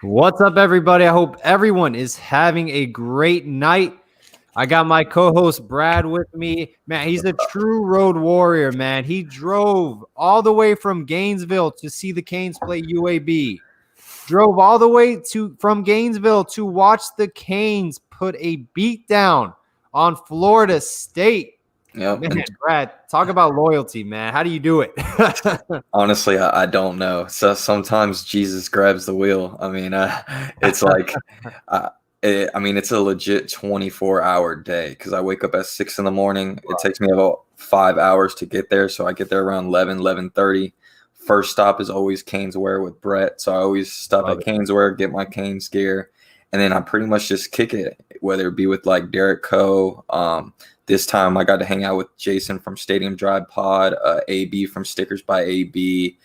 What's up, everybody? I hope everyone is having a great night. I got my co-host Brad with me. Man, he's a true road warrior, man. He drove all the way from Gainesville to see the Canes play UAB. Drove all the way from Gainesville to watch the Canes put a beat down on Florida State. Yep. Man, Brad, talk about loyalty, man. How do you do it? Honestly, I don't know. So sometimes Jesus grabs the wheel. I mean, it's like, it's a legit 24-hour day because I wake up at 6 in the morning. It takes me about 5 hours to get there. So I get there around 11:30. First stop is always Caneswear with Brett. So I always stop at Caneswear, get my Canes gear. And then I pretty much just kick it, whether it be with like Derek Coe. This time I got to hang out with Jason from Stadium Drive Pod, AB from Stickers by AB,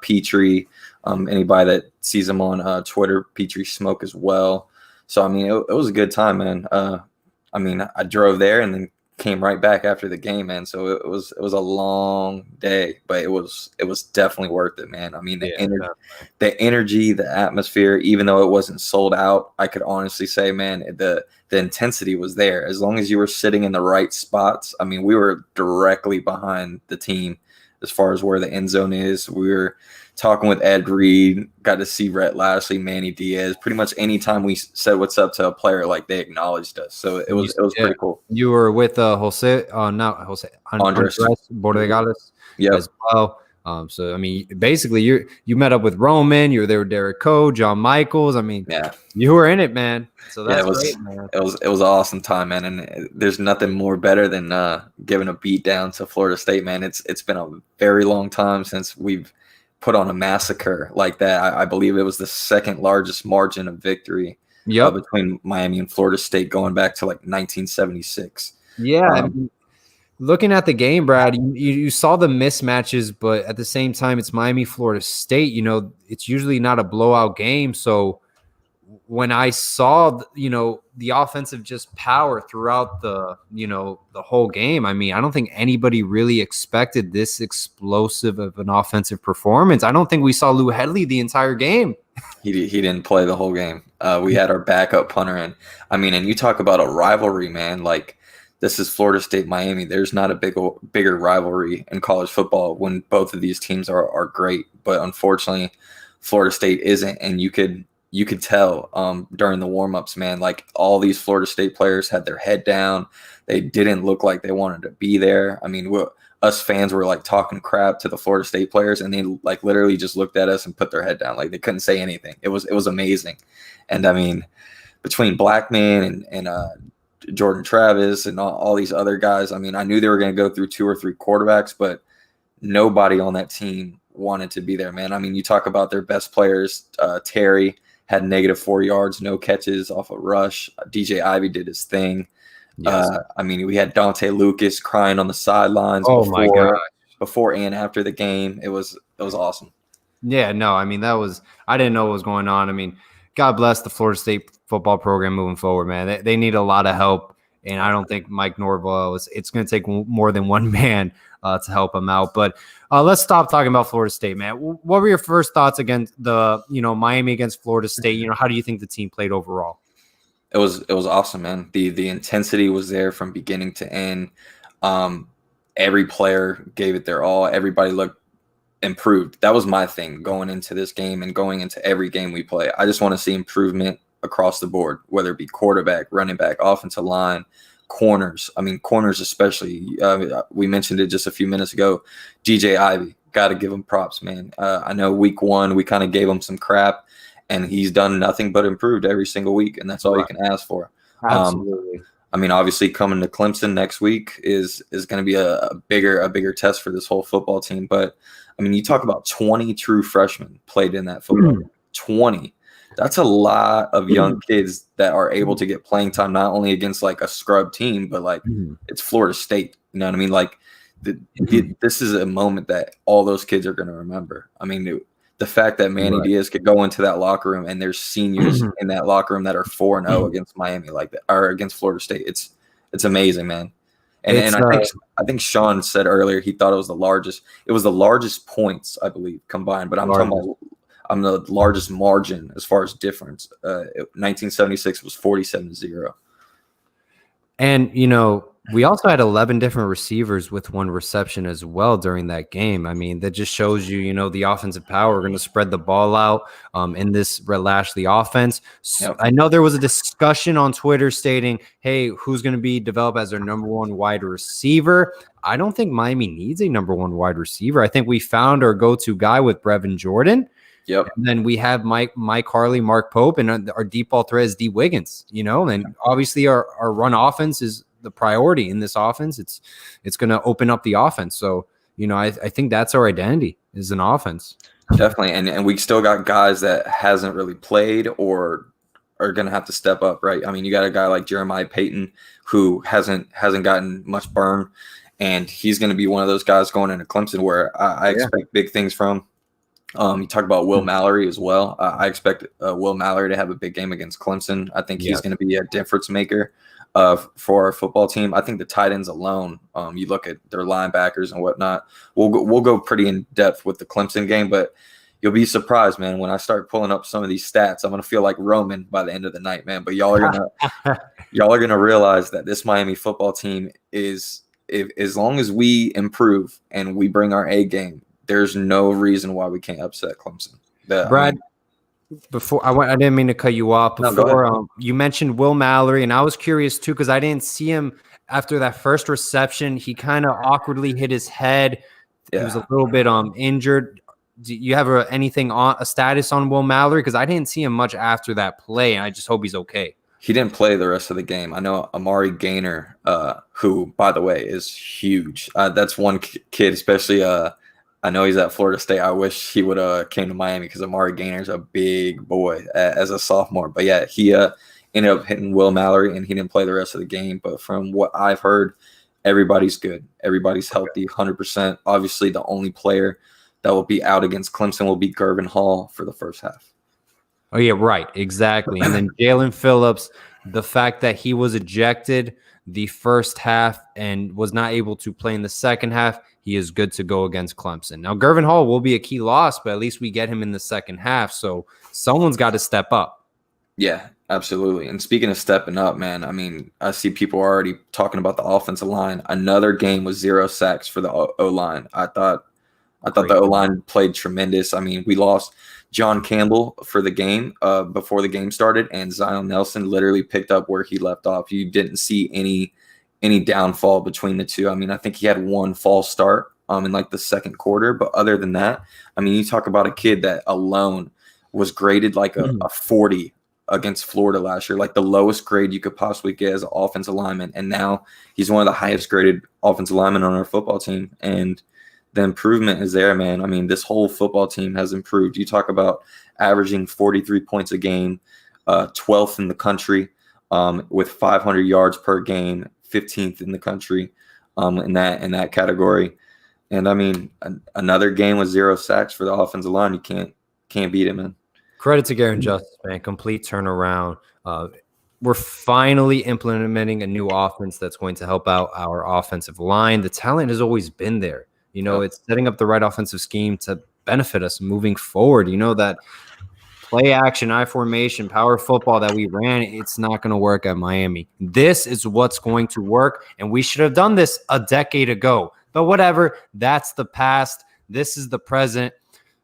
Petrie, anybody that sees him on Twitter, Petrie Smoke as well. So, I mean, it was a good time, man. I drove there and then came right back after the game, man. So it was a long day, but it was definitely worth it, man. I mean, the energy, the atmosphere, even though it wasn't sold out, I could honestly say, man, the intensity was there. As long as you were sitting in the right spots. I mean, we were directly behind the team as far as where the end zone is. We were talking with Ed Reed, got to see Rhett Lashley, Manny Diaz. Pretty much anytime we said what's up to a player, like they acknowledged us. So it was pretty cool. You were with Andres Borregales as well. So I mean, basically, you met up with Roman. You were there with Derek Coe, John Michaels. I mean, you were in it, man. So that's great, man. It was an awesome time, man. And there's nothing more better than giving a beat down to Florida State, man. It's been a very long time since we've put on a massacre like that. I believe it was the second largest margin of victory between Miami and Florida State going back to like 1976. Yeah. I mean, looking at the game, Brad, you saw the mismatches, but at the same time, it's Miami, Florida State. You know, it's usually not a blowout game. So when I saw, the offensive just power throughout the whole game, I mean, I don't think anybody really expected this explosive of an offensive performance. I don't think we saw Lou Hedley the entire game. He didn't play the whole game. We had our backup punter in. I mean, and you talk about a rivalry, man. Like, this is Florida State, Miami. There's not a bigger rivalry in college football when both of these teams are great. But unfortunately, Florida State isn't, and you could tell during the warm-ups, man, like all these Florida State players had their head down. They didn't look like they wanted to be there. I mean, us fans were like talking crap to the Florida State players, and they like literally just looked at us and put their head down. Like they couldn't say anything. It was amazing. And I mean, between Blackman and Jordan Travis and all these other guys, I mean, I knew they were going to go through 2 or 3 quarterbacks, but nobody on that team wanted to be there, man. I mean, you talk about their best players. Terry had -4 yards, no catches off a rush. DJ Ivey did his thing. Yes. I mean, we had Dante Lucas crying on the sidelines before and after the game. It was awesome. Yeah, no, I mean, I didn't know what was going on. I mean, God bless the Florida State football program moving forward, man. They need a lot of help, and I don't think Mike Norvell it's going to take more than one man to help him out. But let's stop talking about Florida State, man. What were your first thoughts against the Miami against Florida State? How do you think the team played overall? It was awesome, man. The intensity was there from beginning to end. Every player gave it their all. Everybody looked improved. That was my thing going into this game and going into every game we play. I just want to see improvement across the board, whether it be quarterback, running back, offensive line, corners. I mean, corners especially. We mentioned it just a few minutes ago. DJ Ivey, got to give him props, man. I know week 1 we kind of gave him some crap, and he's done nothing but improved every single week, and that's all you can ask for. Absolutely. I mean, obviously coming to Clemson next week is going to be a bigger test for this whole football team. But I mean, you talk about 20 true freshmen played in that football game. 20. That's a lot of young kids that are able to get playing time, not only against like a scrub team, but like it's Florida State. You know what I mean? Like this is a moment that all those kids are going to remember. I mean, the fact that Manny Diaz could go into that locker room and there's seniors in that locker room that are 4-0 against Miami, like that, or against Florida State. It's amazing, man. And I think Sean said earlier he thought it was the largest. It was the largest points, I believe, combined. But I'm the largest margin as far as difference. 1976 was 47-0. And, you know, we also had 11 different receivers with one reception as well during that game. I mean, that just shows you, you know, the offensive power. We're going to spread the ball out in this Brett Lashley offense. Yep. I know there was a discussion on Twitter stating, hey, who's going to be developed as their number one wide receiver? I don't think Miami needs a number one wide receiver. I think we found our go-to guy with Brevin Jordan. Yep. And then we have Mike Harley, Mark Pope, and our deep ball threat is D. Wiggins, you know, and obviously our run offense is the priority in this offense. It's going to open up the offense. So, you know, I think that's our identity is an offense. Definitely. And we still got guys that hasn't really played or are going to have to step up, right? I mean, you got a guy like Jeremiah Payton who hasn't gotten much burn, and he's going to be one of those guys going into Clemson where I expect big things from. You talk about Will Mallory as well. I expect Will Mallory to have a big game against Clemson. I think he's going to be a difference maker for our football team. I think the tight ends alone, you look at their linebackers and whatnot, we'll go pretty in depth with the Clemson game, but you'll be surprised, man, when I start pulling up some of these stats. I'm going to feel like Roman by the end of the night, man. But y'all are gonna realize that this Miami football team is, as long as we improve and we bring our A game, there's no reason why we can't upset Clemson. Brad, before I didn't mean to cut you off. Before you mentioned Will Mallory, and I was curious too because I didn't see him after that first reception. He kind of awkwardly hit his head. He was a little bit injured. Do you have a status on Will Mallory? Because I didn't see him much after that play, and I just hope he's okay. He didn't play the rest of the game. I know Amari Gaynor, who, by the way, is huge. That's one kid, especially I know he's at Florida State. I wish he would have came to Miami because Amari Gaynor's a big boy as a sophomore. But, yeah, he ended up hitting Will Mallory, and he didn't play the rest of the game. But from what I've heard, everybody's good. Everybody's healthy, 100%. Obviously, the only player that will be out against Clemson will be Gervin Hall for the first half. Oh, yeah, right. Exactly. And then Jalen Phillips, the fact that he was ejected the first half and was not able to play in the second half, he is good to go against Clemson. Now, Gervin Hall will be a key loss, but at least we get him in the second half. So someone's got to step up. Yeah, absolutely. And speaking of stepping up, man, I mean, I see people already talking about the offensive line. Another game with 0 sacks for the O-line. I thought the O-line played tremendous. I mean, we lost John Campbell for the game before the game started, and Zion Nelson literally picked up where he left off. You didn't see any downfall between the two. I mean, I think he had one false start in like the second quarter, but other than that, I mean, you talk about a kid that alone was graded like a 40 against Florida last year, like the lowest grade you could possibly get as an offensive lineman, and now he's one of the highest graded offensive linemen on our football team, and the improvement is there, man. I mean, this whole football team has improved. You talk about averaging 43 points a game, 12th in the country with 500 yards per game, 15th in the country in that category. And I mean, another game with 0 sacks for the offensive line. You can't beat it, man. Credit to Garen Justice, man. Complete turnaround. We're finally implementing a new offense that's going to help out our offensive line. The talent has always been there. You know, it's setting up the right offensive scheme to benefit us moving forward. You know, that play action, I formation, power football that we ran, it's not going to work at Miami. This is what's going to work, and we should have done this a decade ago. But whatever, that's the past. This is the present.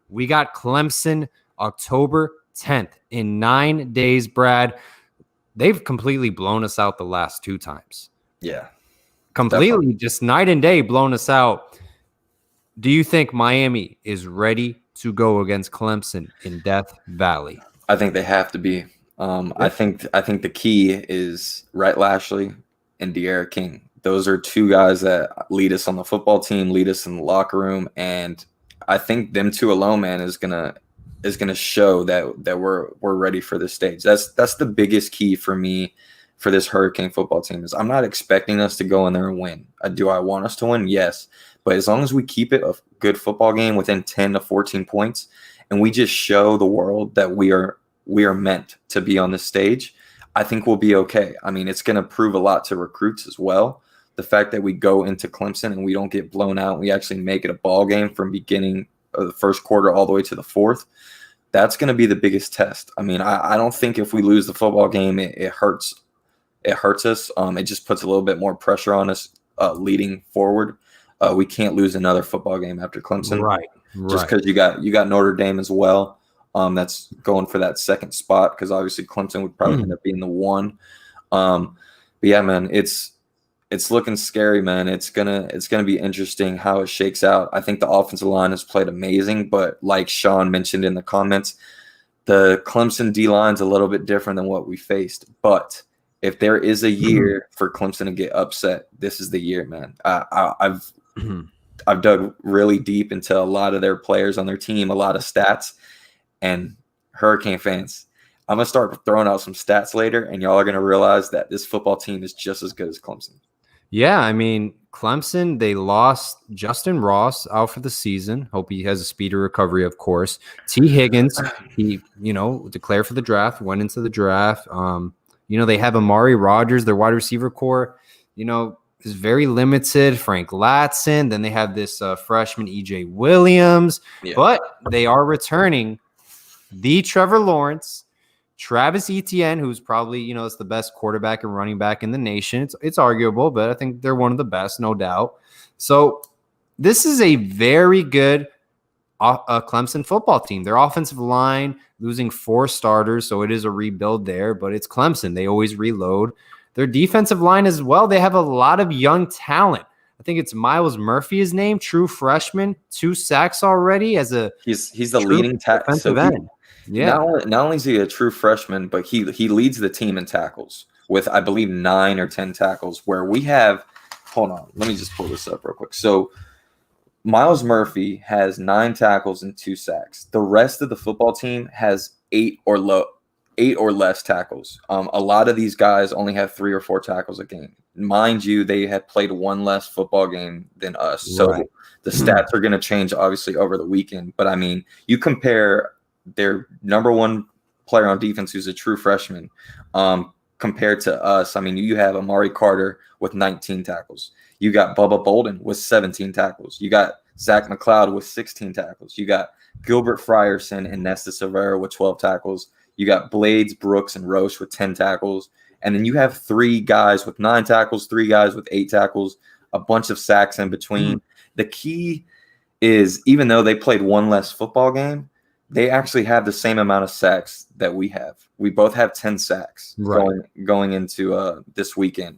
We got Clemson October 10th in 9 days, Brad. They've completely blown us out the last 2 times. Yeah. Completely, definitely. Just night and day blown us out. Do you think Miami is ready to go against Clemson in Death Valley? I think they have to be. I think the key is Rhett Lashley and De'Ara King. Those are 2 guys that lead us on the football team, lead us in the locker room, and I think them 2 alone, man, is gonna show that we're ready for this stage. That's the biggest key for me for this Hurricane football team. Is I'm not expecting us to go in there and win. Do I want us to win? Yes. But as long as we keep it a good football game within 10 to 14 points, and we just show the world that we are meant to be on this stage, I think we'll be okay. I mean, it's going to prove a lot to recruits as well. The fact that we go into Clemson and we don't get blown out, we actually make it a ball game from beginning of the first quarter all the way to the fourth. that's going to be the biggest test. I mean, I don't think if we lose the football game, it hurts. It hurts us. It just puts a little bit more pressure on us leading forward. We can't lose another football game after Clemson, Right. just because you got Notre Dame as well. That's going for that second spot, because obviously Clemson would probably end up being the one. But yeah, man, it's looking scary, man. It's gonna be interesting how it shakes out. I think the offensive line has played amazing, but like Sean mentioned in the comments, the Clemson D line's a little bit different than what we faced. But if there is a year for Clemson to get upset, this is the year, man. I've dug really deep into a lot of their players on their team, a lot of stats, and Hurricane fans, I'm gonna start throwing out some stats later, and y'all are gonna realize that this football team is just as good as Clemson. Yeah, I mean, Clemson, they lost Justin Ross out for the season. Hope he has a speedy recovery, of course. T. Higgins, he, declared for the draft, went into the draft. They have Amari Rodgers, their wide receiver core, is very limited. Frank Latson. Then they have this freshman, E.J. Williams. Yeah. But they are returning the Trevor Lawrence, Travis Etienne, who's probably, is the best quarterback and running back in the nation. It's arguable, but I think they're one of the best, no doubt. So this is a very good Clemson football team. Their offensive line losing 4 starters, so it is a rebuild there, but it's Clemson. They always reload. Their defensive line as well, they have a lot of young talent. I think it's Myles Murphy, his name, true freshman, 2 sacks already as a he's the leading defensive end. Yeah. Not only is he a true freshman, but he leads the team in tackles with, I believe, 9 or 10 tackles, where we have – hold on. Let me just pull this up real quick. So Myles Murphy has 9 tackles and 2 sacks. The rest of the football team has 8 or less tackles. A lot of these guys only have 3 or 4 tackles a game. Mind you, they had played 1 less football game than us. So right. The stats are going to change, obviously, over the weekend. But, I mean, you compare – their number 1 player on defense, who's a true freshman, compared to us. I mean, you have Amari Carter with 19 tackles. You got Bubba Bolden with 17 tackles. You got Zach McLeod with 16 tackles. You got Gilbert Frierson and Nesta Severa with 12 tackles. You got Blades, Brooks, and Roche with 10 tackles. And then you have 3 guys with 9 tackles, 3 guys with 8 tackles, a bunch of sacks in between. The key is, even though they played 1 less football game, they actually have the same amount of sacks that we have. We both have 10 sacks going into this weekend,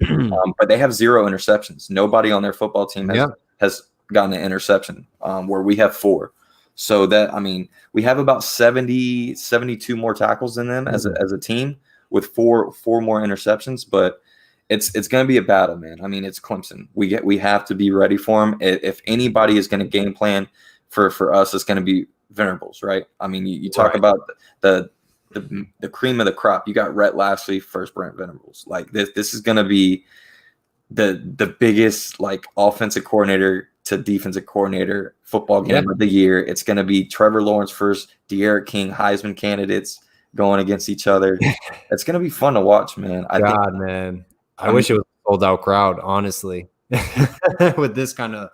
but they have 0 interceptions. Nobody on their football team has gotten an interception, where we have 4. So that, I mean, we have about 72 more tackles than them as a team, with four more interceptions. But it's going to be a battle, man. I mean, it's Clemson. We have to be ready for them. If anybody is going to game plan for us, it's going to be Venables, right? I mean, you talk about the cream of the crop. You got Rhett Lashley, first Brent Venables. Like this is going to be the biggest, like, offensive coordinator to defensive coordinator football game of the year. It's going to be Trevor Lawrence versus De'Aaron King, Heisman candidates going against each other. It's going to be fun to watch, man. I wish it was a sold out crowd, honestly, with this kind of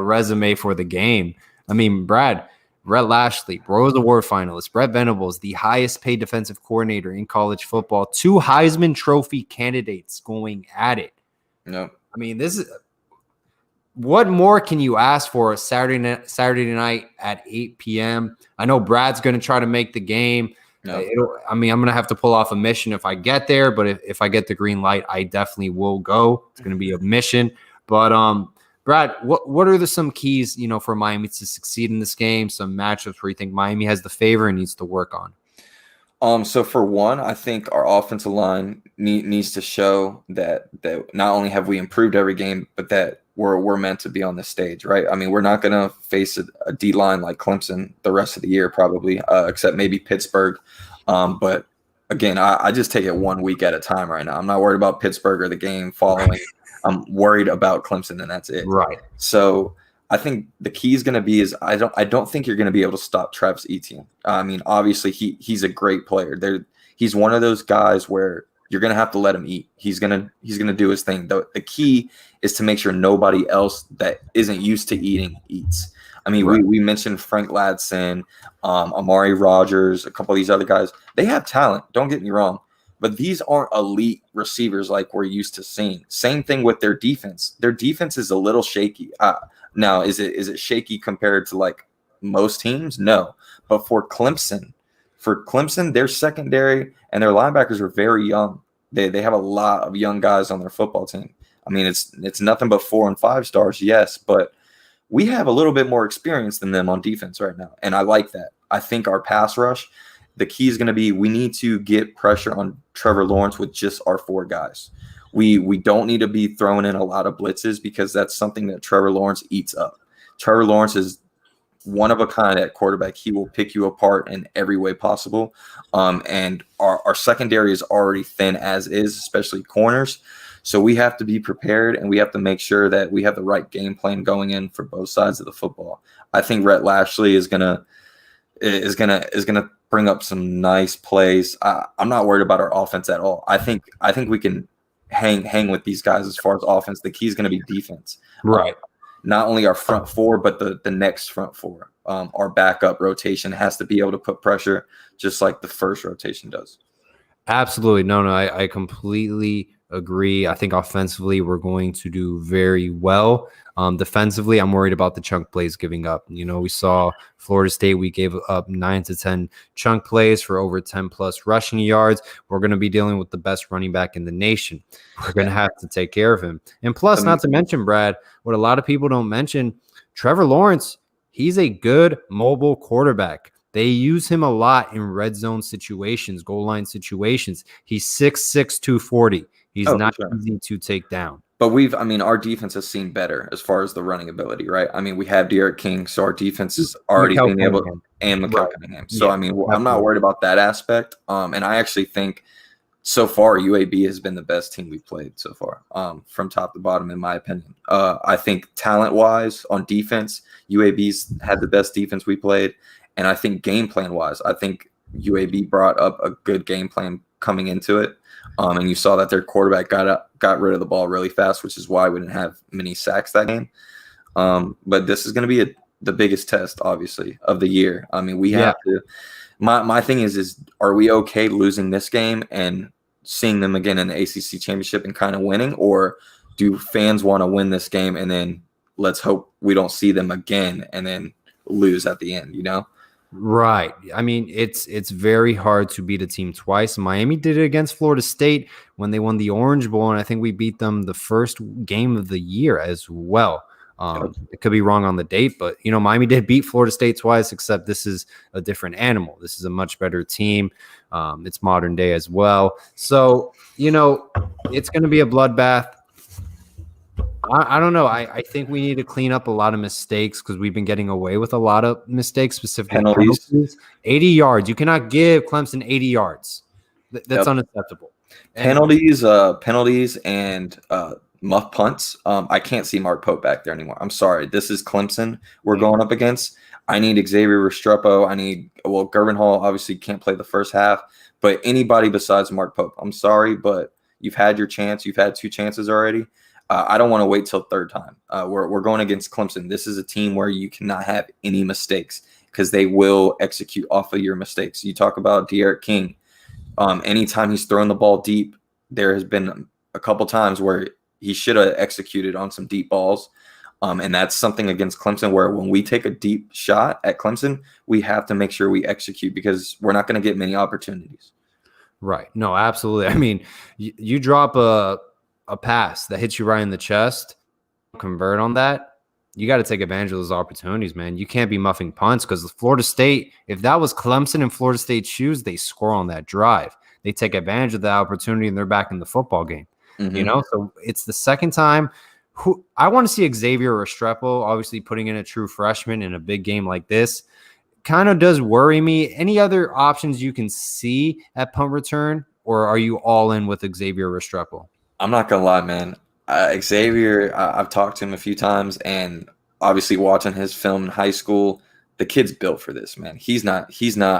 resume for the game. I mean, Brett Lashley, Rose Award finalist. Brett Venables, the highest paid defensive coordinator in college football. 2 Heisman Trophy candidates going at it. No, I mean, this is what more can you ask for a Saturday night at 8 p.m. I know Brad's going to try to make the game. No. I'm going to have to pull off a mission if I get there, but if I get the green light, I definitely will go. It's going to be a mission. But Brad, what are some keys, for Miami to succeed in this game? Some matchups where you think Miami has the favor and needs to work on? So for one, I think our offensive line needs to show that not only have we improved every game, but that we're meant to be on the stage, right? I mean, we're not going to face a D line like Clemson the rest of the year, probably, except maybe Pittsburgh. But again, I just take it 1 week at a time right now. I'm not worried about Pittsburgh or the game following. I'm worried about Clemson, and that's it. Right. So I think the key is going to be I don't think you're going to be able to stop Travis Etienne. I mean, obviously he's a great player. He's one of those guys where you're going to have to let him eat. He's going to do his thing. The key is to make sure nobody else that isn't used to eating eats. I mean, Right. we mentioned Frank Ladson, Amari Rogers, a couple of these other guys. They have talent. Don't get me wrong. But these aren't elite receivers like we're used to seeing. Same thing with their defense. Their defense is a little shaky. Now, is it shaky compared to like most teams? No. But for Clemson, their secondary and their linebackers are very young. They have a lot of young guys on their football team. I mean, it's nothing but 4 and 5 stars, yes, but we have a little bit more experience than them on defense right now, and I like that. I think our pass rush, the key is going to be we need to get pressure on Trevor Lawrence with just our 4 guys. We don't need to be throwing in a lot of blitzes because that's something that Trevor Lawrence eats up. Trevor Lawrence is one of a kind at quarterback. He will pick you apart in every way possible. And our secondary is already thin as is, especially corners. So we have to be prepared, and we have to make sure that we have the right game plan going in for both sides of the football. I think Rhett Lashley is gonna bring up some nice plays. I'm not worried about our offense at all. I think we can hang with these guys as far as offense. The key is going to be defense. Right. Not only our front 4, but the next front 4. Our backup rotation has to be able to put pressure just like the first rotation does. Absolutely. No, I completely agree. I think offensively we're going to do very well. Defensively, I'm worried about the chunk plays giving up. We saw Florida State, we gave up 9 to 10 chunk plays for over 10 plus rushing yards. We're going to be dealing with the best running back in the nation. We're going to have to take care of him. And plus, not to mention, Brad, what a lot of people don't mention, Trevor Lawrence, he's a good mobile quarterback. They use him a lot in red zone situations, goal line situations. He's 6'6", 240. He's not easy to take down. But our defense has seen better as far as the running ability, right? I mean, we have Derek King, so our defense is already being able, and Mikael Cunningham. So, yeah, I'm not worried about that aspect. And I actually think so far UAB has been the best team we've played so far, from top to bottom, in my opinion. I think talent-wise on defense, UAB's had the best defense we played. And I think game plan-wise, I think UAB brought up a good game plan coming into it. And you saw that their quarterback got rid of the ball really fast, which is why we didn't have many sacks that game. But this is going to be the biggest test, obviously, of the year. I mean, we have to. My thing is are we okay losing this game and seeing them again in the ACC championship and kind of winning, or do fans want to win this game and then let's hope we don't see them again and then lose at the end? Right. I mean, it's very hard to beat a team twice. Miami did it against Florida State when they won the Orange Bowl, and I think we beat them the first game of the year as well. It could be wrong on the date, but Miami did beat Florida State twice, except this is a different animal. This is a much better team. It's modern day as well. So, it's going to be a bloodbath. I don't know. I think we need to clean up a lot of mistakes because we've been getting away with a lot of mistakes, specifically penalties. 80 yards. You cannot give Clemson 80 yards. That's unacceptable. Penalties and muff punts. I can't see Mark Pope back there anymore. I'm sorry. This is Clemson we're going up against. I need Xavier Restrepo. Gervin Hall obviously can't play the first half, but anybody besides Mark Pope. I'm sorry, but you've had your chance. You've had 2 chances already. I don't want to wait till third time. We're going against Clemson. This is a team where you cannot have any mistakes because they will execute off of your mistakes. You talk about Derek King. Anytime he's throwing the ball deep, there has been a couple times where he should have executed on some deep balls. And that's something against Clemson where when we take a deep shot at Clemson, we have to make sure we execute because we're not going to get many opportunities. Right. No, absolutely. I mean, you drop a pass that hits you right in the chest, convert on that, you got to take advantage of those opportunities, man. You can't be muffing punts because Florida State, if that was Clemson and Florida State shoes, they score on that drive. They take advantage of the opportunity and they're back in the football game. Mm-hmm. So it's the second time. I want to see Xavier Restrepo, obviously putting in a true freshman in a big game like this. Kind of does worry me. Any other options you can see at punt return, or are you all in with Xavier Restrepo? I'm not gonna lie, man. Xavier, I've talked to him a few times, and obviously watching his film in high school, the kid's built for this, man. He's not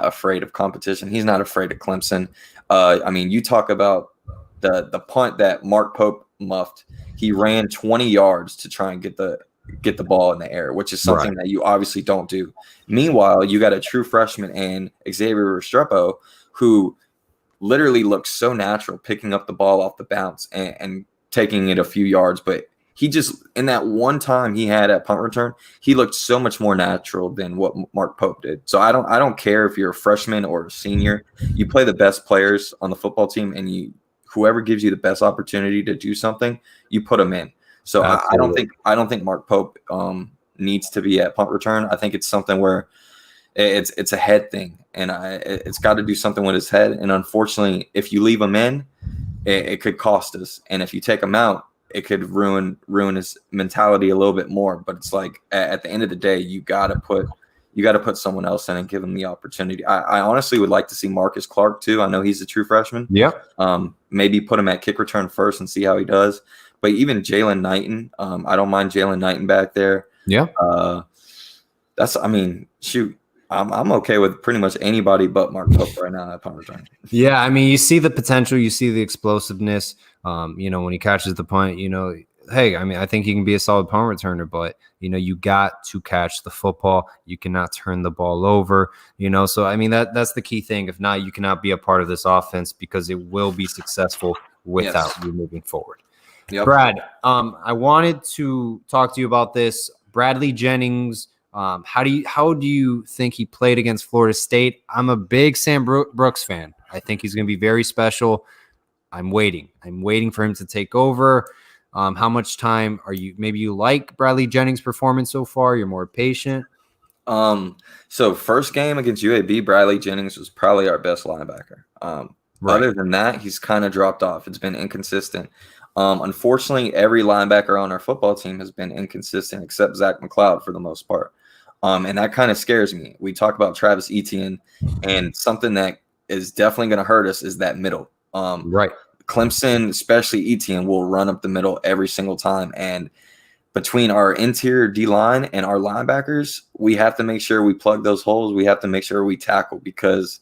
afraid of competition. He's not afraid of Clemson. You talk about the punt that Mark Pope muffed. He ran 20 yards to try and get get the ball in the air, which is something that you obviously don't do. Meanwhile, you got a true freshman in Xavier Restrepo who literally looks so natural picking up the ball off the bounce and taking it a few yards. But he just, in that one time he had at punt return, he looked so much more natural than what Mark Pope did. So I don't care if you're a freshman or a senior. You play the best players on the football team, and whoever gives you the best opportunity to do something, you put them in. So I don't think Mark Pope needs to be at punt return. I think it's something where it's a head thing, and it's got to do something with his head. And unfortunately, if you leave him in, it could cost us. And if you take him out, it could ruin his mentality a little bit more. But it's like at the end of the day, you got to put someone else in and give him the opportunity. I honestly would like to see Marcus Clark too. I know he's a true freshman. Yeah. Maybe put him at kick return first and see how he does. But even Jalen Knighton, I don't mind Jalen Knighton back there. Yeah. Shoot. I'm okay with pretty much anybody but Mark Pope right now at punt return. Yeah, I mean, you see the potential, you see the explosiveness. When he catches the punt, hey, I mean, I think he can be a solid punt returner, but you got to catch the football. You cannot turn the ball over. So I mean that's the key thing. If not, you cannot be a part of this offense because it will be successful without you moving forward. Yep. Brad, I wanted to talk to you about this. Bradley Jennings. How do you think he played against Florida State? I'm a big Sam Brooks fan. I think he's going to be very special. I'm waiting for him to take over. How much time are you? Maybe you like Bradley Jennings' performance so far. You're more patient. So first game against UAB, Bradley Jennings was probably our best linebacker. Other than that, he's kind of dropped off. It's been inconsistent. Unfortunately, every linebacker on our football team has been inconsistent except Zach McLeod for the most part. And that kind of scares me. We talk about Travis Etienne, and something that is definitely going to hurt us is that middle. Clemson, especially Etienne, will run up the middle every single time. And between our interior D-line and our linebackers, we have to make sure we plug those holes. We have to make sure we tackle because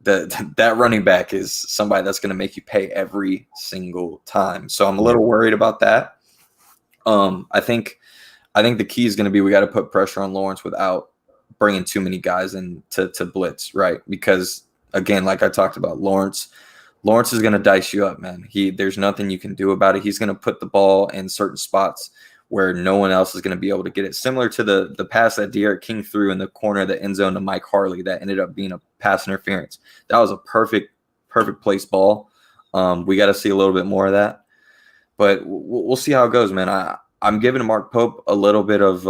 that running back is somebody that's going to make you pay every single time. So I'm a little worried about that. I think the key is going to be we got to put pressure on Lawrence without bringing too many guys in to blitz, right? Because, again, like I talked about, Lawrence is going to dice you up, man. There's nothing you can do about it. He's going to put the ball in certain spots where no one else is going to be able to get it. Similar to the pass that De'Aaron King threw in the corner of the end zone to Mike Harley that ended up being a pass interference. That was a perfect placed ball. We got to see a little bit more of that. But we'll see how it goes, man. I'm giving Mark Pope a little bit of,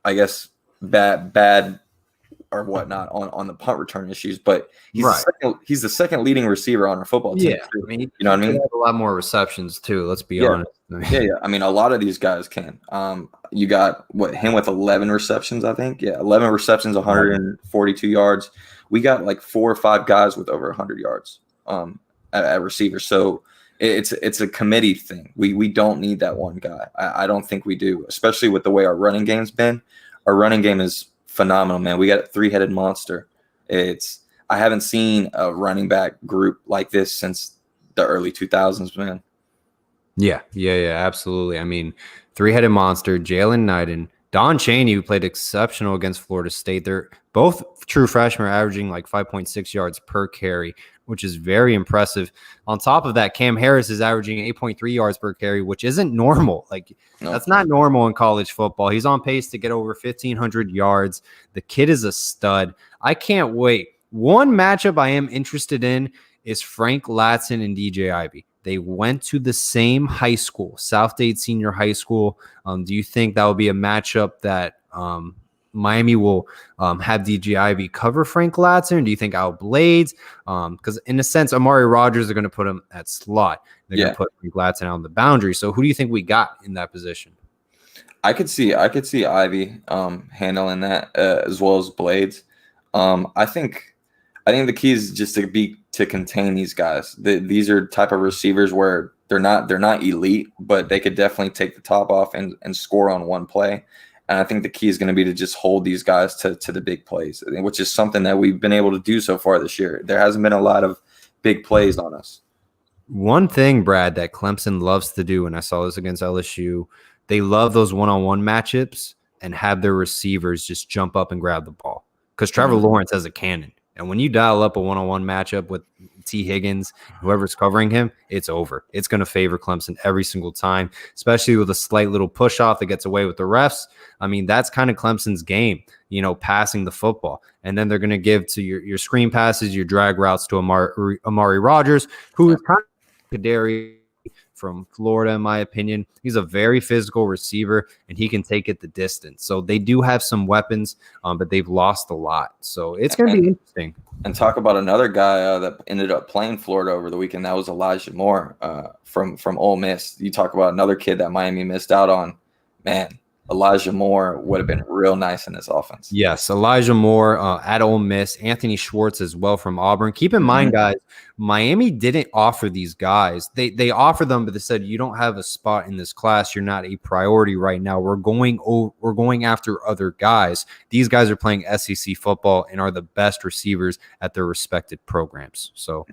I guess, bad or whatnot on the punt return issues, but he's the second leading receiver on our football team. Yeah, I mean, you know what I mean? Have a lot more receptions too. Let's be honest. Yeah. I mean, a lot of these guys can. You got him with 11 receptions, I think. Yeah, 11 receptions, 142 yards. We got like 4 or 5 guys with over 100 yards at receiver. So it's a committee thing. We don't need that one guy. I don't think we do, especially with the way our running game's been. Our running game is phenomenal, man. We got a 3-headed monster. I haven't seen a running back group like this since the early 2000s, man. Yeah, absolutely. I mean, 3-headed monster, Jalen Knighton, Don Chaney, who played exceptional against Florida State. They're both true freshmen, averaging like 5.6 yards per carry, which is very impressive. On top of that, Cam Harris is averaging 8.3 yards per carry, which isn't normal. That's not normal in college football. He's on pace to get over 1,500 yards. The kid is a stud. I can't wait. One matchup I am interested in is Frank Latson and DJ Ivey. They went to the same high school, South Dade Senior High School. Do you think that will be a matchup that Miami will have DJ Ivey cover Frank Latson? Do you think outblades? Because in a sense, Amari Rogers are going to put him at slot. They're going to put Frank Latson out on the boundary. So who do you think we got in that position? I could see Ivey handling that as well as Blades. I think the key is just to contain these guys. These are type of receivers where they're not elite, but they could definitely take the top off and score on one play. And I think the key is going to be to just hold these guys to the big plays, which is something that we've been able to do so far this year. There hasn't been a lot of big plays on us. One thing, Brad, that Clemson loves to do, and I saw this against LSU, they love those one-on-one matchups and have their receivers just jump up and grab the ball. Because Trevor Lawrence has a cannon. And when you dial up a one-on-one matchup with T. Higgins, whoever's covering him, it's over. It's going to favor Clemson every single time, especially with a slight little push-off that gets away with the refs. I mean, that's kind of Clemson's game, passing the football. And then they're going to give to your screen passes, your drag routes to Amari Rodgers, who is kind of Kadari from Florida, in my opinion. He's a very physical receiver, and he can take it the distance. So they do have some weapons, but they've lost a lot. So it's going to be interesting. And talk about another guy that ended up playing Florida over the weekend. That was Elijah Moore from Ole Miss. You talk about another kid that Miami missed out on. Man, Elijah Moore would have been real nice in this offense. Yes, Elijah Moore at Ole Miss, Anthony Schwartz as well from Auburn. Keep in mind, guys, Miami didn't offer these guys. They offered them, but they said, you don't have a spot in this class. You're not a priority right now. We're going after other guys. These guys are playing SEC football and are the best receivers at their respected programs. So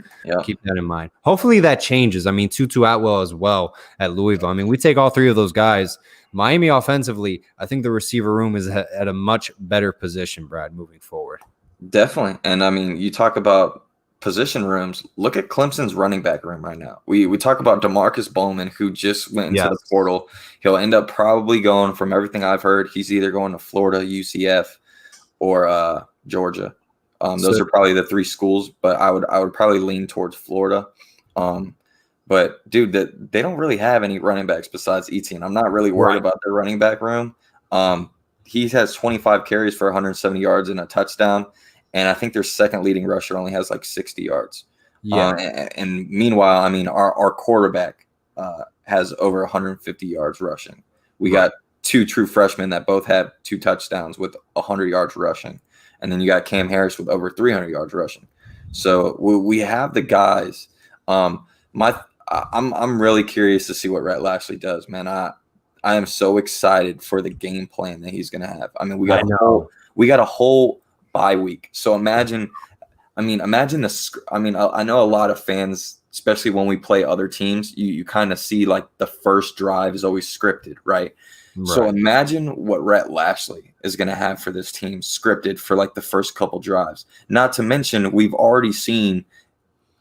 keep that in mind. Hopefully that changes. I mean, Tutu Atwell as well at Louisville. I mean, we take all three of those guys. Miami offensively, I think the receiver room is at a much better position, Brad, moving forward. Definitely. And I mean, you talk about position rooms. Look at Clemson's running back room right now. We talk about DeMarcus Bowman, who just went into the portal. He'll end up probably going, from everything I've heard, he's either going to Florida, UCF, or Georgia. Those are probably the three schools, but I would probably lean towards Florida. But, dude, they don't really have any running backs besides Etienne. I'm not really worried about their running back room. He has 25 carries for 170 yards and a touchdown, and I think their second leading rusher only has like 60 yards. And meanwhile, I mean, our quarterback has over 150 yards rushing. We got two true freshmen that both have 2 touchdowns with 100 yards rushing. And then you got Cam Harris with over 300 yards rushing. So we have the guys. I'm really curious to see what Rhett Lashley does, man. I am so excited for the game plan that he's going to have. I mean, we got a whole bye week. So imagine this. I mean, I know a lot of fans, especially when we play other teams, you kind of see like the first drive is always scripted, right? So imagine what Rhett Lashley is going to have for this team scripted for like the first couple drives. Not to mention, we've already seen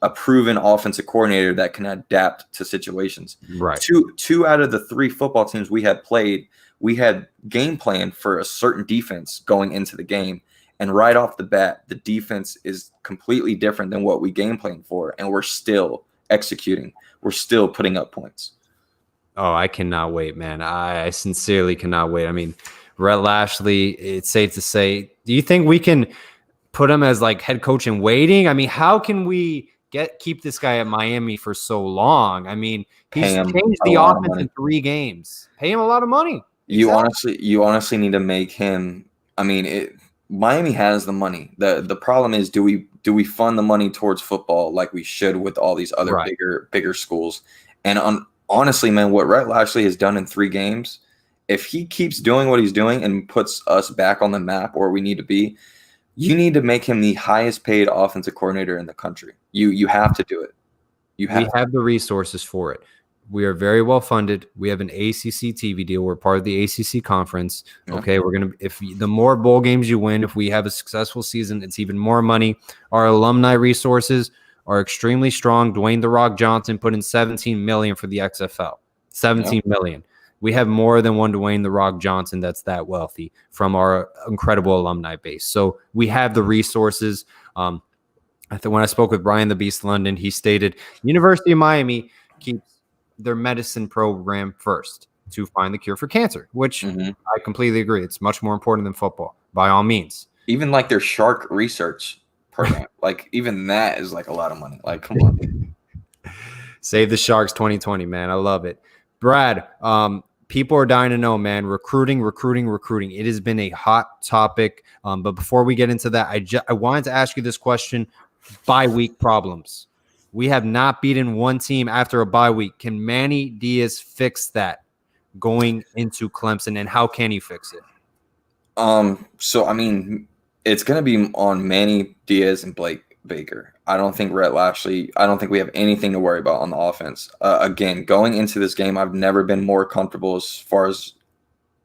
a proven offensive coordinator that can adapt to situations. Right. Two out of the 3 football teams we had played, we had game plan for a certain defense going into the game. And right off the bat, the defense is completely different than what we game plan for. And we're still executing. We're still putting up points. Oh, I cannot wait, man. I sincerely cannot wait. I mean, Rhett Lashley, it's safe to say, do you think we can put him as like head coach in waiting? I mean, how can we keep this guy at Miami for so long? I mean, he's changed the offense in 3 games. Pay him a lot of money. You honestly need to make him. I mean, Miami has the money. The problem is, do we fund the money towards football like we should with all these other bigger schools? And honestly, man, what Rhett Lashley has done in 3 games, if he keeps doing what he's doing and puts us back on the map where we need to be, you need to make him the highest paid offensive coordinator in the country. You have to do it. We have the resources for it. We are very well funded. We have an ACC TV deal. We're part of the ACC conference. Okay, if the more bowl games you win, if we have a successful season, it's even more money. Our alumni resources are extremely strong. Dwayne "The Rock" Johnson put in $17 million for the XFL. $17 million. We have more than one Dwayne "The Rock" Johnson that's that wealthy from our incredible alumni base. So we have the resources. I think when I spoke with Brian the Beast London, he stated University of Miami keeps their medicine program first to find the cure for cancer, which I completely agree. It's much more important than football, by all means. Even like their shark research program, like even that is like a lot of money. Like, come on. Save the Sharks 2020, man. I love it. Brad, people are dying to know, man. Recruiting. It has been a hot topic. But before we get into that, I wanted to ask you this question. Bye week problems. We have not beaten one team after a bye week. Can Manny Diaz fix that going into Clemson, and how can he fix it? So, I mean, it's going to be on Manny Diaz and Blake Baker. I don't think Rhett Lashley. I don't think we have anything to worry about on the offense. Again, going into this game, I've never been more comfortable as far as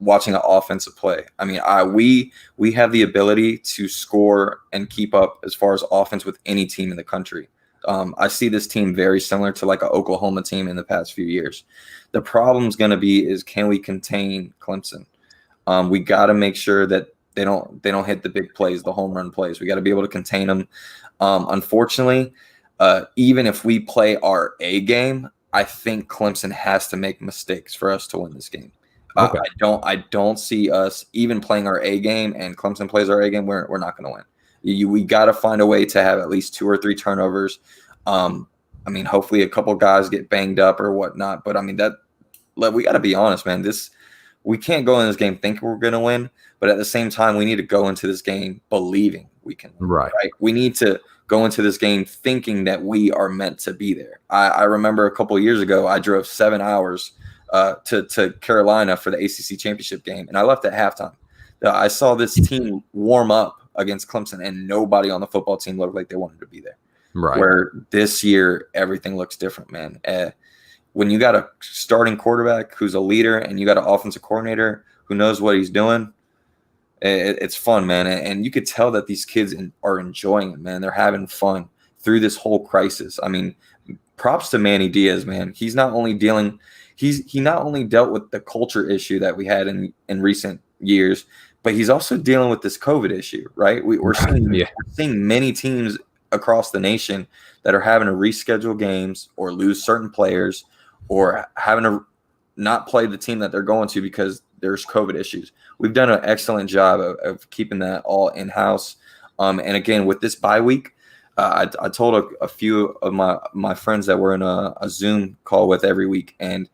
watching an offensive play. I mean, we have the ability to score and keep up as far as offense with any team in the country. I see this team very similar to like an Oklahoma team in the past few years. The problem's going to be is can we contain Clemson? We got to make sure that they don't hit the big plays, the home run plays. We got to be able to contain them. Unfortunately, even if we play our A game, I think Clemson has to make mistakes for us to win this game. Okay. I don't see us even playing our A game and Clemson plays our A game. We're not going to win. We got to find a way to have at least 2 or 3 turnovers. I mean, hopefully a couple guys get banged up or whatnot. But I mean, we got to be honest, man. We can't go in this game thinking we're going to win, but at the same time, we need to go into this game believing we can win. Right? We need to go into this game thinking that we are meant to be there. I remember a couple of years ago, I drove 7 hours to Carolina for the ACC championship game, and I left at halftime. I saw this team warm up against Clemson, and nobody on the football team looked like they wanted to be there. Right. Where this year, everything looks different, man. When you got a starting quarterback who's a leader and you got an offensive coordinator who knows what he's doing, it's fun, man. And you could tell that these kids are enjoying it, man. They're having fun through this whole crisis. I mean, props to Manny Diaz, man. He not only dealt with the culture issue that we had in recent years, but he's also dealing with this COVID issue, right? We're seeing many teams across the nation that are having to reschedule games or lose certain players or having to not play the team that they're going to because there's COVID issues. We've done an excellent job of keeping that all in-house. And again, with this bye week, I told a few of my friends that we're in a Zoom call with every week, and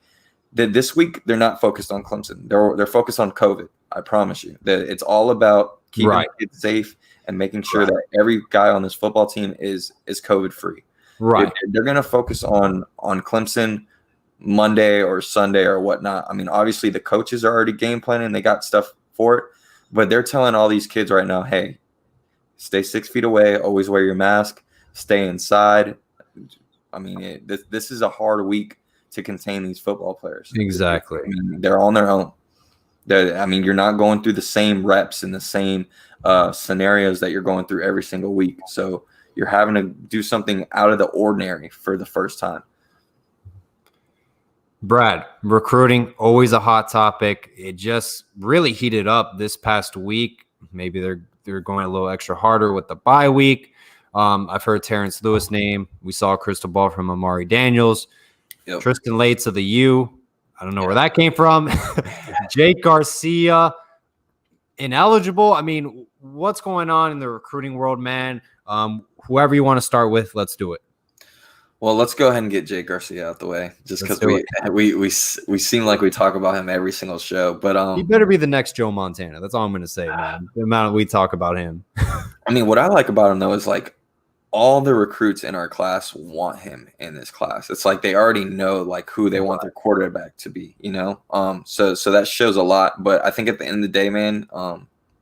this week they're not focused on Clemson. They're focused on COVID. I promise you that it's all about keeping kids safe and making sure that every guy on this football team is COVID free. Right. They're going to focus on Clemson Monday or Sunday or whatnot. I mean, obviously the coaches are already game planning. They got stuff for it, but they're telling all these kids right now, hey, stay 6 feet away, always wear your mask, stay inside. I mean, this is a hard week to contain these football players. Exactly. I mean, they're on their own. You're not going through the same reps and the same scenarios that you're going through every single week. So you're having to do something out of the ordinary for the first time. Brad, recruiting, always a hot topic. It just really heated up this past week. Maybe they're going a little extra harder with the bye week. I've heard Terence Lewis name. We saw a crystal ball from Amari Daniels. Yep. Tristan Lates of the U. I don't know where that came from. Jake Garcia, ineligible. I mean, what's going on in the recruiting world, man? Whoever you want to start with, let's do it. Well, let's go ahead and get Jake Garcia out the way, just because we seem like we talk about him every single show. But he better be the next Joe Montana. That's all I'm going to say, man. The amount we talk about him. I mean, what I like about him though is like all the recruits in our class want him in this class. It's like they already know like who they want their quarterback to be, you know. So that shows a lot. But I think at the end of the day, man,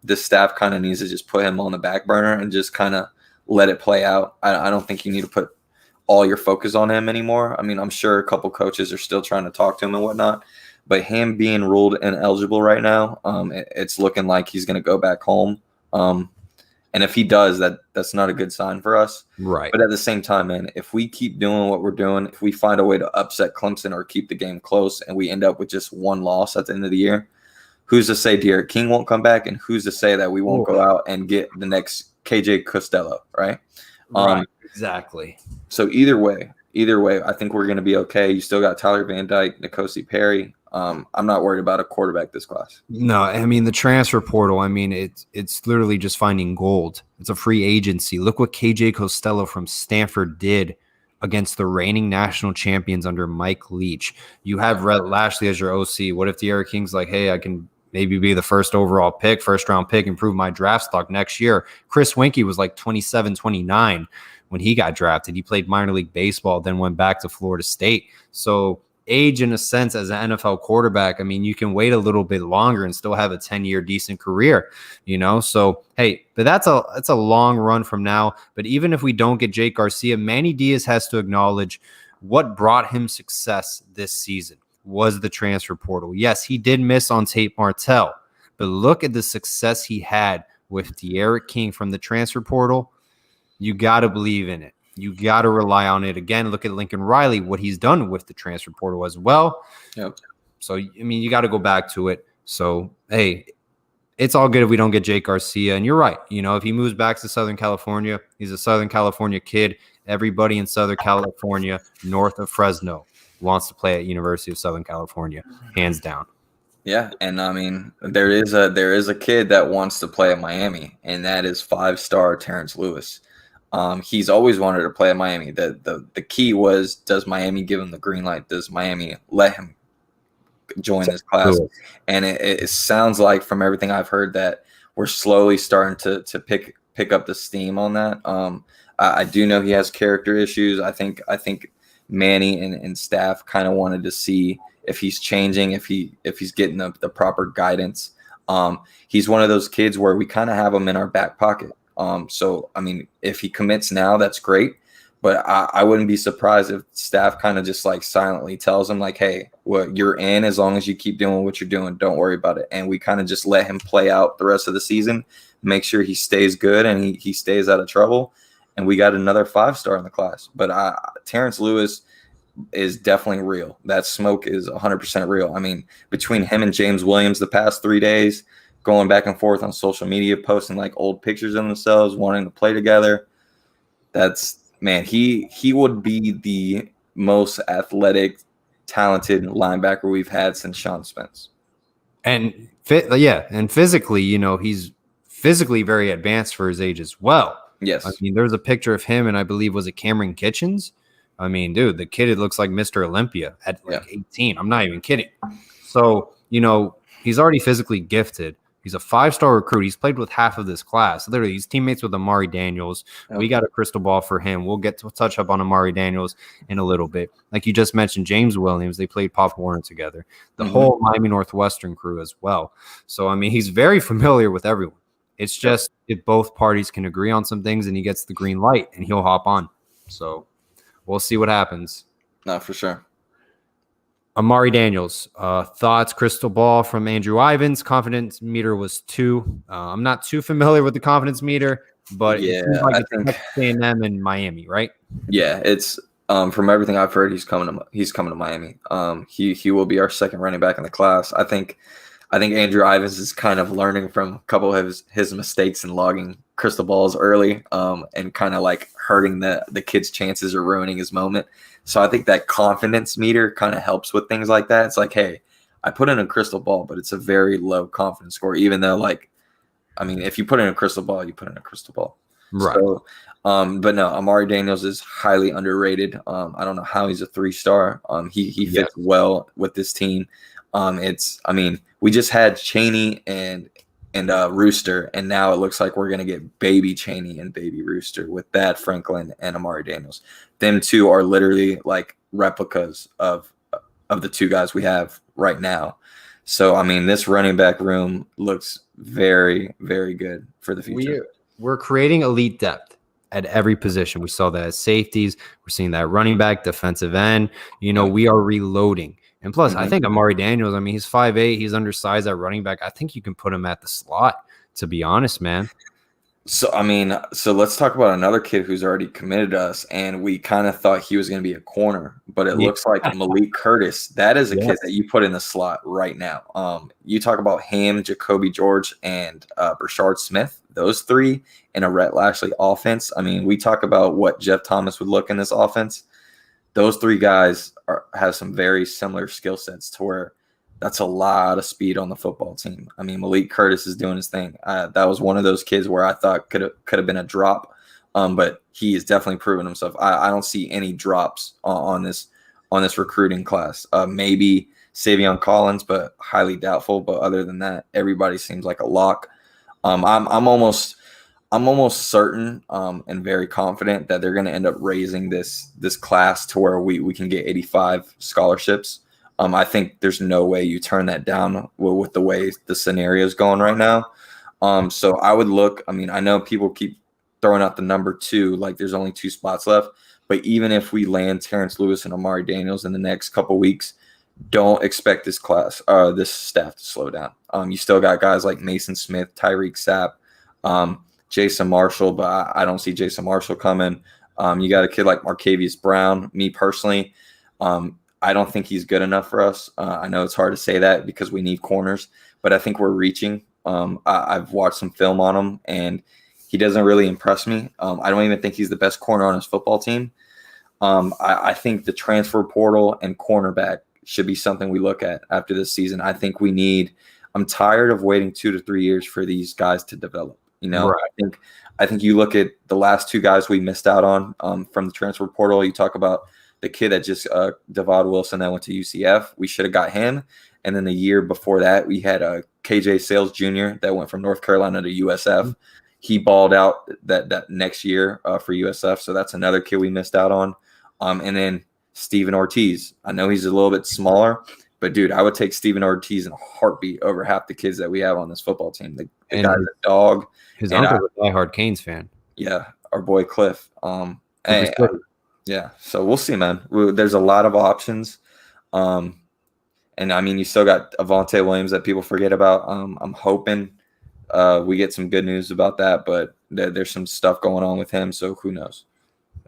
this staff kind of needs to just put him on the back burner and just kind of let it play out. I don't think you need to put all your focus on him anymore. I mean, I'm sure a couple coaches are still trying to talk to him and whatnot, but him being ruled ineligible right now, it's looking like he's going to go back home. And if he does, that's not a good sign for us. Right. But at the same time, man, if we keep doing what we're doing, if we find a way to upset Clemson or keep the game close and we end up with just one loss at the end of the year, who's to say Derek King won't come back, and who's to say that we won't go out and get the next KJ Costello, right? Right. Exactly. So either way, I think we're going to be okay. You still got Tyler Van Dyke, N'Kosi Perry. I'm not worried about a quarterback this class. No, I mean, the transfer portal, I mean, it's literally just finding gold. It's a free agency. Look what KJ Costello from Stanford did against the reigning national champions under Mike Leach. You have Rhett Lashley as your OC. What if Derek King's like, hey, I can maybe be the first round pick, improve my draft stock next year? Chris Winkie was like 27, 29 when he got drafted. He played minor league baseball, then went back to Florida State. So age in a sense as an NFL quarterback. I mean, you can wait a little bit longer and still have a 10-year decent career, So, hey, but that's a long run from now. But even if we don't get Jake Garcia, Manny Diaz has to acknowledge what brought him success this season was the transfer portal. Yes, he did miss on Tate Martell, but look at the success he had with De'Aaron King from the transfer portal. You got to believe in it. You got to rely on it. Again, look at Lincoln Riley, what he's done with the transfer portal as well. Yep. So, I mean, you got to go back to it. So, hey, it's all good if we don't get Jake Garcia. And you're right. If he moves back to Southern California, he's a Southern California kid. Everybody in Southern California, north of Fresno, wants to play at University of Southern California, hands down. Yeah, and I mean, there is a kid that wants to play at Miami, and that is 5-star Terence Lewis. He's always wanted to play at Miami. The key was, does Miami give him the green light? Does Miami let him join this class? And it sounds like, from everything I've heard, that we're slowly starting to pick up the steam on that. I do know he has character issues. I think Manny and staff kind of wanted to see if he's changing, if he's getting the proper guidance. He's one of those kids where we kind of have him in our back pocket. So, I mean, if he commits now, that's great. But I wouldn't be surprised if staff kind of just like silently tells him, like, hey, well, you're in as long as you keep doing what you're doing. Don't worry about it. And we kind of just let him play out the rest of the season, make sure he stays good and he stays out of trouble. And we got another 5-star in the class. But Terence Lewis is definitely real. That smoke is 100% real. I mean, between him and James Williams the past 3 days, going back and forth on social media, posting like old pictures of themselves, wanting to play together. He would be the most athletic, talented linebacker we've had since Sean Spence. And physically, he's physically very advanced for his age as well. Yes. I mean, there's a picture of him, and I believe, was it Cameron Kitchens? I mean, dude, the kid, it looks like Mr. Olympia at 18. I'm not even kidding. So, he's already physically gifted. He's a 5-star recruit. He's played with half of this class. Literally, he's teammates with Amari Daniels. Okay. We got a crystal ball for him. We'll get to touch up on Amari Daniels in a little bit. Like you just mentioned, James Williams, they played Pop Warner together. The whole Miami Northwestern crew as well. So, I mean, he's very familiar with everyone. It's just if both parties can agree on some things and he gets the green light and he'll hop on. So, we'll see what happens. No, for sure. Amari Daniels, thoughts, crystal ball from Andrew Ivins. Confidence meter was 2. I'm not too familiar with the confidence meter, but it seems like it's A&M in Miami, right? Yeah, it's from everything I've heard, he's coming to Miami. He will be our second running back in the class. I think Andrew Ivins is kind of learning from a couple of his mistakes in logging crystal balls early, and kind of like hurting the kid's chances or ruining his moment. So I think that confidence meter kind of helps with things like that. It's like, hey, I put in a crystal ball, but it's a very low confidence score, even though, like, I mean, if you put in a crystal ball, you put in a crystal ball. Right. So, but no, Amari Daniels is highly underrated. I don't know how he's a 3-star. He fits well with this team. We just had Chaney and Rooster, and now it looks like we're going to get baby Chaney and baby Rooster with that Franklin and Amari Daniels. Them two are literally like replicas of the two guys we have right now. So, I mean, this running back room looks very, very good for the future. We're creating elite depth at every position. We saw that as safeties. We're seeing that running back, defensive end. We are reloading. And plus, I think Amari Daniels, I mean, he's 5'8", he's undersized at running back. I think you can put him at the slot, to be honest, man. So, I mean, let's talk about another kid who's already committed to us, and we kind of thought he was going to be a corner, but it looks like Malik Curtis. That is a kid that you put in the slot right now. You talk about him, Jacoby George, and Brashard Smith, those three in a Rhett Lashley offense. I mean, we talk about what Jeff Thomas would look in this offense. Those three guys have some very similar skill sets to where that's a lot of speed on the football team. I mean, Malik Curtis is doing his thing. That was one of those kids where I thought could have been a drop, but he has definitely proven himself. I don't see any drops on this recruiting class. Maybe Savion Collins, but highly doubtful. But other than that, everybody seems like a lock. I'm almost I'm almost certain and very confident that they're going to end up raising this class to where we can get 85 scholarships. I think there's no way you turn that down with the way the scenario is going right now. So I would look. I mean, I know people keep throwing out the number 2, like there's only 2 spots left. But even if we land Terence Lewis and Amari Daniels in the next couple weeks, don't expect this staff to slow down. You still got guys like Mason Smith, Tyreek Sapp, Jason Marshall, but I don't see Jason Marshall coming. You got a kid like Marcavius Brown. Me personally, I don't think he's good enough for us. I know it's hard to say that because we need corners, but I think we're reaching. I've watched some film on him, and he doesn't really impress me. I don't even think he's the best corner on his football team. I think the transfer portal and cornerback should be something we look at after this season. I think I'm tired of waiting 2 to 3 years for these guys to develop. You know, right. I think you look at the last 2 guys we missed out on from the transfer portal. You talk about the kid that just Devad Wilson that went to UCF. We should have got him. And then the year before that, we had KJ Sales Jr. that went from North Carolina to USF. He balled out that next year for USF. So that's another kid we missed out on. And then Steven Ortiz. I know he's a little bit smaller, but dude, I would take Steven Ortiz in a heartbeat over half the kids that we have on this football team. The guy's a dog. His uncle's a diehard Canes fan. Yeah, our boy Cliff. Yeah, so we'll see, man. There's a lot of options. And I mean, you still got Avonte Williams that people forget about. I'm hoping we get some good news about that, but there's some stuff going on with him, so who knows?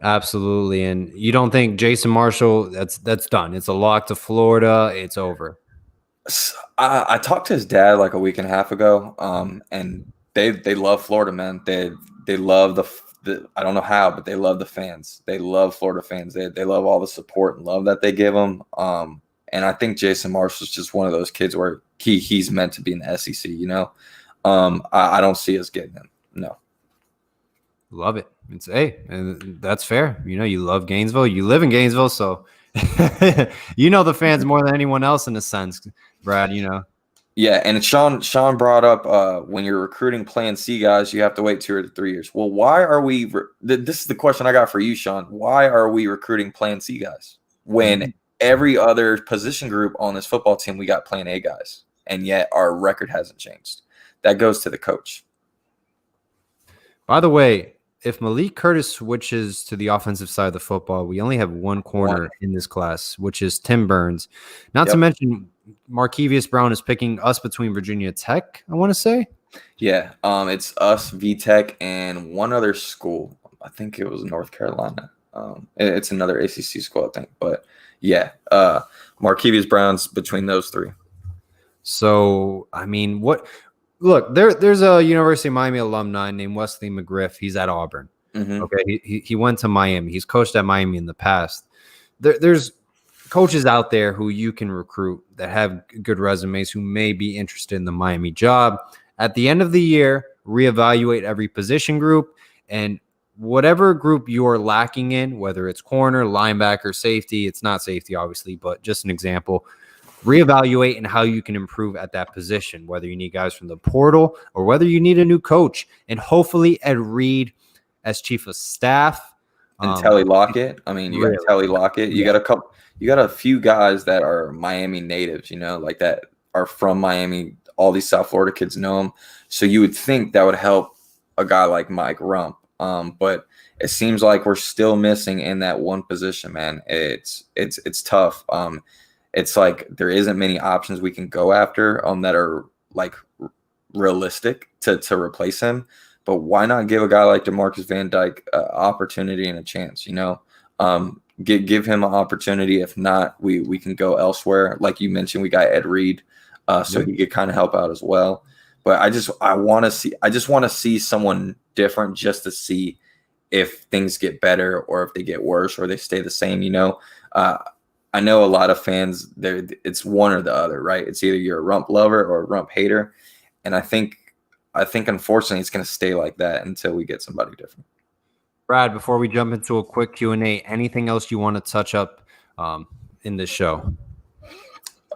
Absolutely. And you don't think Jason Marshall, that's done? It's a lock to Florida. It's over. I talked to his dad like a week and a half ago, and they love Florida, man. They love the I don't know how, but they love the fans. They love Florida fans. They love all the support and love that they give them. And I think Jason Marshall's just one of those kids where he's meant to be in the SEC. You know, I don't see us getting him. No. Love it. And that's fair. You know, you love Gainesville. You live in Gainesville, so you know the fans more than anyone else in a sense, Brad. You know. Yeah, and Sean brought up when you're recruiting Plan C guys, you have to wait 2 or 3 years. Well, why are we? This is the question I got for you, Sean. Why are we recruiting Plan C guys when every other position group on this football team we got Plan A guys, and yet our record hasn't changed? That goes to the coach. By the way, if Malik Curtis switches to the offensive side of the football, we only have one corner in this class, which is Tim Burns. Not to mention Marcavius Brown is picking us between Virginia Tech, I want to say. Yeah, it's us, VTech, and one other school. I think it was North Carolina. It's another ACC school, I think. But, yeah, Marcavius Brown's between those 3. So, I mean, look, there's a University of Miami alumni named Wesley McGriff. He's at Auburn. Mm-hmm. Okay, he went to Miami. He's coached at Miami in the past. There's coaches out there who you can recruit that have good resumes who may be interested in the Miami job. At the end of the year, reevaluate every position group, and whatever group you're lacking in, whether it's corner, linebacker, safety, it's not safety, obviously, but just an example, reevaluate and how you can improve at that position, whether you need guys from the portal or whether you need a new coach. And hopefully Ed Reed as chief of staff. And Telly Lockett. I mean, you got Telly Lockett. You got a few guys that are Miami natives, you know, like that are from Miami. All these South Florida kids know them. So you would think that would help a guy like Mike Rump. But it seems like we're still missing in that one position, man. It's tough. It's like there isn't many options we can go after that are like realistic to replace him. But why not give a guy like DeMarcus Van Dyke an opportunity and a chance? You know, give him an opportunity. If not, we can go elsewhere. Like you mentioned, we got Ed Reed, so he could kind of help out as well. But I just want to see someone different just to see if things get better or if they get worse or they stay the same. You know, I know a lot of fans, it's one or the other, right? It's either you're a Rump lover or a Rump hater. And I think unfortunately it's going to stay like that until we get somebody different. Brad, before we jump into a quick Q&A, anything else you want to touch up in this show?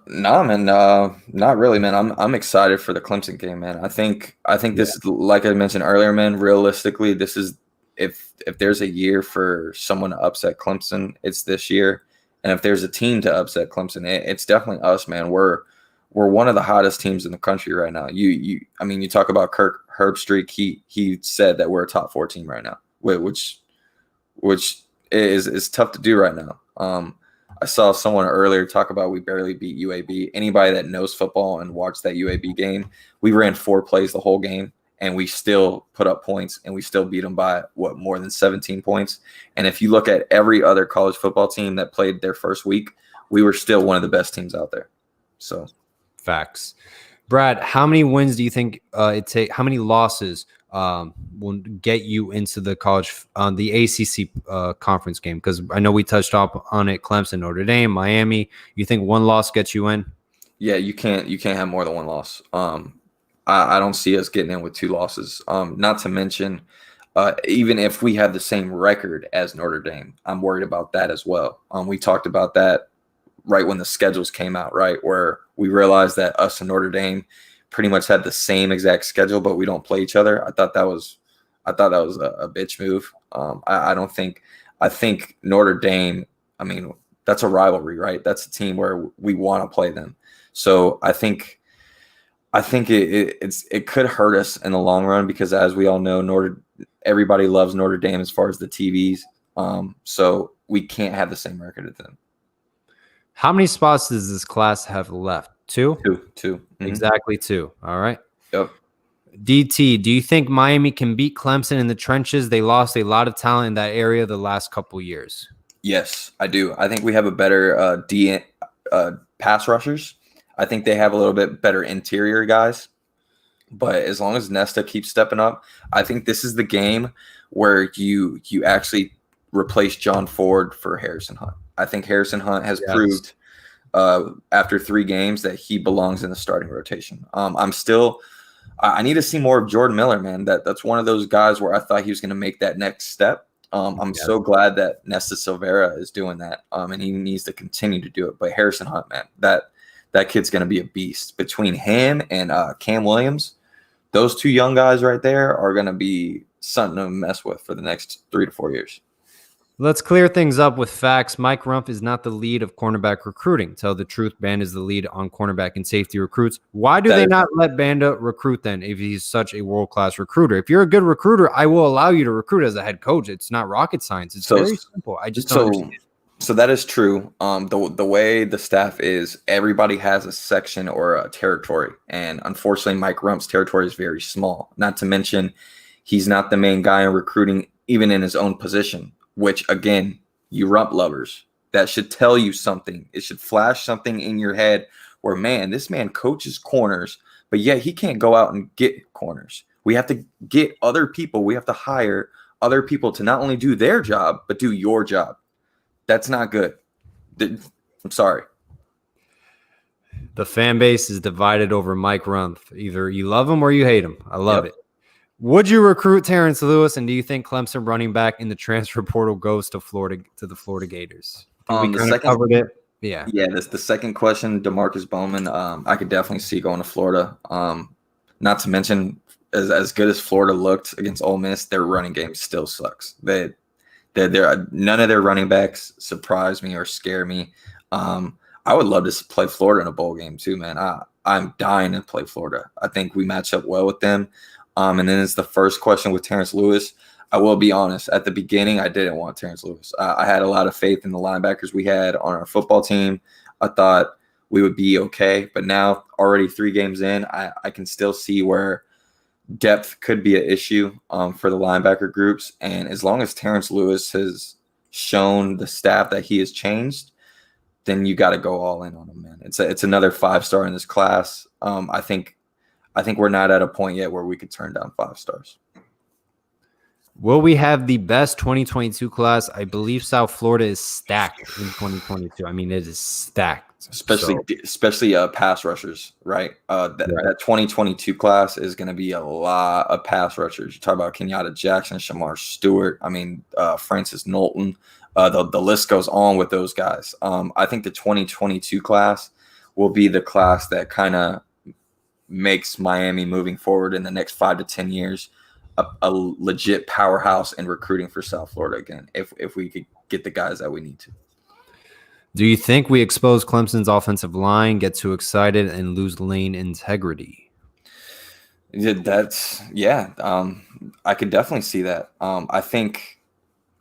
No, man, not really, man. I'm excited for the Clemson game, man. I think this, like I mentioned earlier, man. Realistically, this is if there's a year for someone to upset Clemson, it's this year. And if there's a team to upset Clemson, it's definitely us, man. We're one of the hottest teams in the country right now. I mean, you talk about Kirk Herbstreit. He said that we're a top 4 team right now, which is tough to do right now. I saw someone earlier talk about we barely beat UAB. Anybody that knows football and watched that UAB game, we ran 4 plays the whole game, and we still put up points, and we still beat them by, more than 17 points. And if you look at every other college football team that played their first week, we were still one of the best teams out there. So, facts. Brad, how many wins do you think how many losses will get you into the the ACC conference game? Because I know we touched on it, Clemson, Notre Dame, Miami. You think one loss gets you in? Yeah, you can't have more than one loss. I don't see us getting in with 2 losses. Not to mention, even if we have the same record as Notre Dame, I'm worried about that as well. We talked about that right when the schedules came out, right, where we realized that us and Notre Dame pretty much had the same exact schedule, but we don't play each other. I thought that was a bitch move. I think Notre Dame, I mean, that's a rivalry, right? That's a team where we want to play them. So I think it could hurt us in the long run because, as we all know, everybody loves Notre Dame as far as the TVs. So we can't have the same record as them. How many spots does this class have left? 2? 2. Mm-hmm. Exactly 2. All right. Yep. DT, do you think Miami can beat Clemson in the trenches? They lost a lot of talent in that area the last couple years. Yes, I do. I think we have a better pass rushers. I think they have a little bit better interior guys. But as long as Nesta keeps stepping up, I think this is the game where you actually replace John Ford for Harrison Hunt. I think Harrison Hunt has proved after 3 games that he belongs in the starting rotation. I need to see more of Jordan Miller, man. That's one of those guys where I thought he was going to make that next step. I'm so glad that Nesta Silvera is doing that, and he needs to continue to do it. But Harrison Hunt, man, that kid's going to be a beast. Between him and Cam Williams, those 2 young guys right there are going to be something to mess with for the next 3 to 4 years. Let's clear things up with facts. Mike Rumph is not the lead of cornerback recruiting. Tell the truth, Banda is the lead on cornerback and safety recruits. Why do they not let Banda recruit then if he's such a world-class recruiter? If you're a good recruiter, I will allow you to recruit as a head coach. It's not rocket science. It's very simple. I just don't understand. So that is true. The way the staff is, everybody has a section or a territory. And unfortunately, Mike Rumph's territory is very small. Not to mention, he's not the main guy in recruiting, even in his own position. Which, again, you Rump lovers, that should tell you something. It should flash something in your head where, man, this man coaches corners, but yet he can't go out and get corners. We have to get other people. We have to hire other people to not only do their job, but do your job. That's not good. I'm sorry. The fan base is divided over Mike Rumph. Either you love him or you hate him. I love it. Would you recruit Terence Lewis, and do you think Clemson running back in the transfer portal goes to the Florida Gators? We kind of covered it. Yeah. That's the second question. DeMarcus Bowman, I could definitely see going to Florida. Not to mention, as good as Florida looked against Ole Miss, their running game still sucks. None of their running backs surprise me or scare me. I would love to play Florida in a bowl game too, man. I'm dying to play Florida. I think we match up well with them. And then it's the first question with Terence Lewis. I will be honest. At the beginning, I didn't want Terence Lewis. I had a lot of faith in the linebackers we had on our football team. I thought we would be okay. But now, already 3 games in, I can still see where depth could be an issue for the linebacker groups. And as long as Terence Lewis has shown the staff that he has changed, then you got to go all in on him, man. It's another 5-star in this class. I think we're not at a point yet where we could turn down 5 stars. Will we have the best 2022 class? I believe South Florida is stacked in 2022. I mean, it is stacked. Especially pass rushers, right? That 2022 class is going to be a lot of pass rushers. You talk about Kenyatta Jackson, Shamar Stewart, Francis Knowlton. The list goes on with those guys. I think the 2022 class will be the class that kind of makes Miami moving forward in the next 5 to 10 years a legit powerhouse in recruiting for South Florida again, if we could get the guys that we need to. Do you think we expose Clemson's offensive line, get too excited, and lose lane integrity? I could definitely see that. I think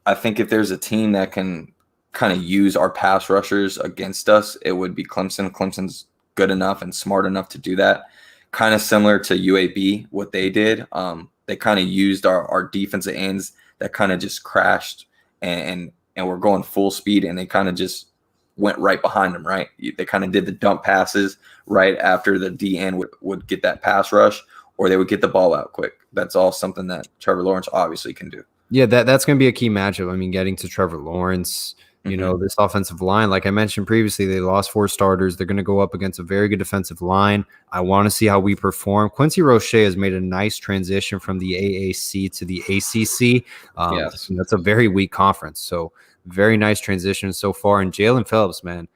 if there's a team that can kind of use our pass rushers against us, it would be Clemson. Clemson's good enough and smart enough to do that. Kind of similar to UAB, what they did. They kind of used our defensive ends that kind of just crashed and were going full speed, and they kind of just went right behind them, right? They kind of did the dump passes right after the DN would get that pass rush, or they would get the ball out quick. That's all something that Trevor Lawrence obviously can do. Yeah, that's going to be a key matchup. I mean, getting to Trevor Lawrence, you know, this offensive line, like I mentioned previously, they lost 4 starters. They're going to go up against a very good defensive line. I want to see how we perform. Quincy Roche has made a nice transition from the AAC to the ACC. Yes. That's a very weak conference. So very nice transition so far. And Jalen Phillips, man,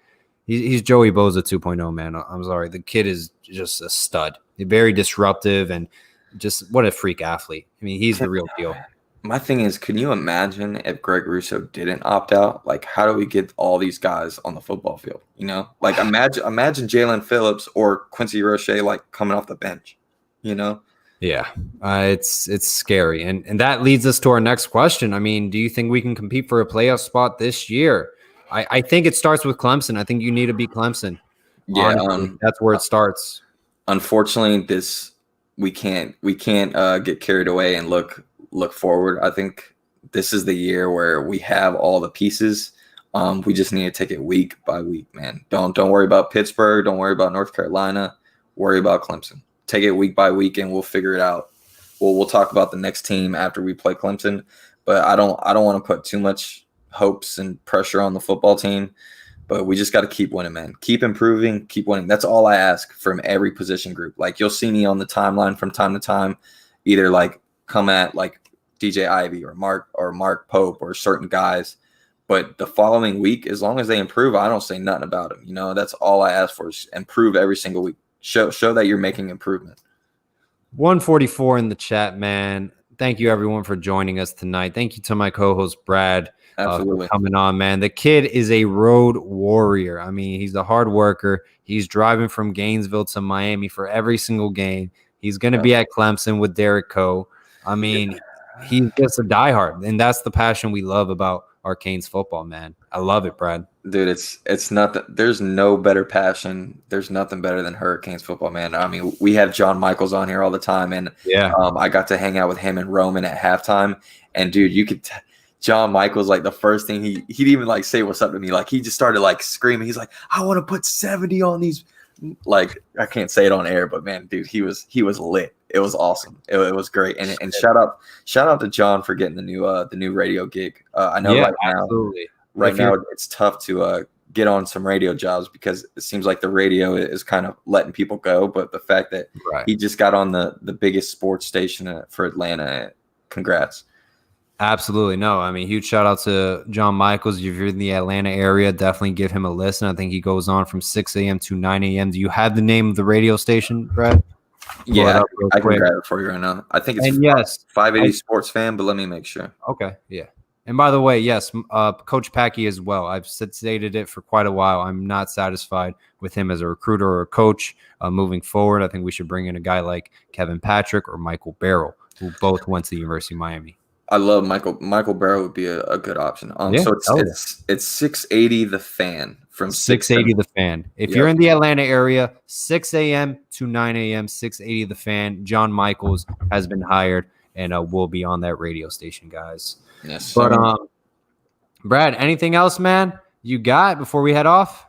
he's Joey Bosa 2.0, man. I'm sorry. The kid is just a stud. Very disruptive and just what a freak athlete. I mean, he's the real deal. My thing is, can you imagine if Greg Russo didn't opt out? Like, how do we get all these guys on the football field? You know, like imagine Jalen Phillips or Quincy Roche like coming off the bench. You know? Yeah, it's scary, and that leads us to our next question. I mean, do you think we can compete for a playoff spot this year? I think it starts with Clemson. I think you need to beat Clemson. Yeah, that's where it starts. Unfortunately, we can't get carried away and look forward. I think this is the year where we have all the pieces. We just need to take it week by week, man. Don't worry about Pittsburgh. Don't worry about North Carolina. Worry about Clemson. Take it week by week, and we'll figure it out. We'll talk about the next team after we play Clemson. But I don't want to put too much hopes and pressure on the football team. But we just got to keep winning, man. Keep improving, keep winning. That's all I ask from every position group. Like, you'll see me on the timeline from time to time, either like come at like DJ Ivy or Mark Pope or certain guys. But the following week, as long as they improve, I don't say nothing about them. You know, that's all I ask for is improve every single week. Show that you're making improvement. 144 in the chat, man. Thank you, everyone, for joining us tonight. Thank you to my co-host, Brad, for coming on, man. The kid is a road warrior. I mean, he's a hard worker. He's driving from Gainesville to Miami for every single game. He's going to be at Clemson with Derek Coe. I mean, he's just a diehard, and that's the passion we love about Arcane's football, man. I love it, Brad. Dude, it's nothing. There's no better passion. There's nothing better than Hurricanes football, man. I mean, we have John Michaels on here all the time, and I got to hang out with him and Roman at halftime. And dude, you could John Michaels, like the first thing he'd even like say what's up to me. Like he just started like screaming. He's like, I want to put 70 on these. Like I can't say it on air, but man, dude, he was lit. It was awesome. It was great. And shout out to John for getting the new radio gig. I know right now it's tough to get on some radio jobs because it seems like the radio is kind of letting people go. But the fact that he just got on the biggest sports station for Atlanta, congrats. Absolutely. No, I mean, huge shout out to John Michaels. If you're in the Atlanta area, definitely give him a listen. I think he goes on from 6 a.m. to 9 a.m. Do you have the name of the radio station, Brad? Yeah, I can grab it for you right now. I think it's 580 Sports Fan, but let me make sure. Okay, yeah. And by the way, yes, Coach Packey as well. I've stated it for quite a while. I'm not satisfied with him as a recruiter or a coach moving forward. I think we should bring in a guy like Kevin Patrick or Michael Barrow, who both went to the University of Miami. I love Michael Barrow would be a good option. So it's 680 The Fan from 680 The Fan. If you're in the Atlanta area, 6 a.m. to 9 a.m. 680 The Fan. John Michaels has been hired and will be on that radio station, guys. Yes. But Brad, anything else, man? You got before we head off?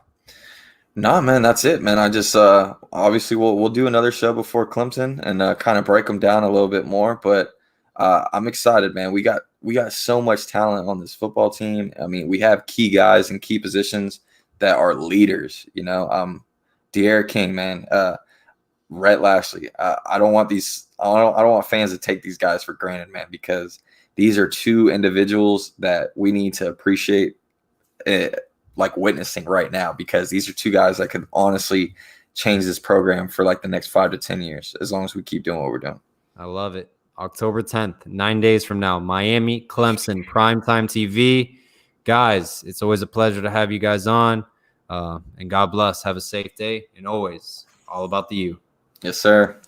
No, man, that's it, man. I just obviously we'll do another show before Clemson and kind of break them down a little bit more, but. I'm excited, man. We got so much talent on this football team. I mean, we have key guys in key positions that are leaders. You know, De'Ara King, man, Rhett Lashley. I don't want fans to take these guys for granted, man, because these are two individuals that we need to appreciate like witnessing right now, because these are two guys that could honestly change this program for like the next 5 to 10 years, as long as we keep doing what we're doing. I love it. October 10th, 9 days from now, Miami, Clemson, primetime TV. Guys, it's always a pleasure to have you guys on. And God bless. Have a safe day. And always all about the U. Yes, sir.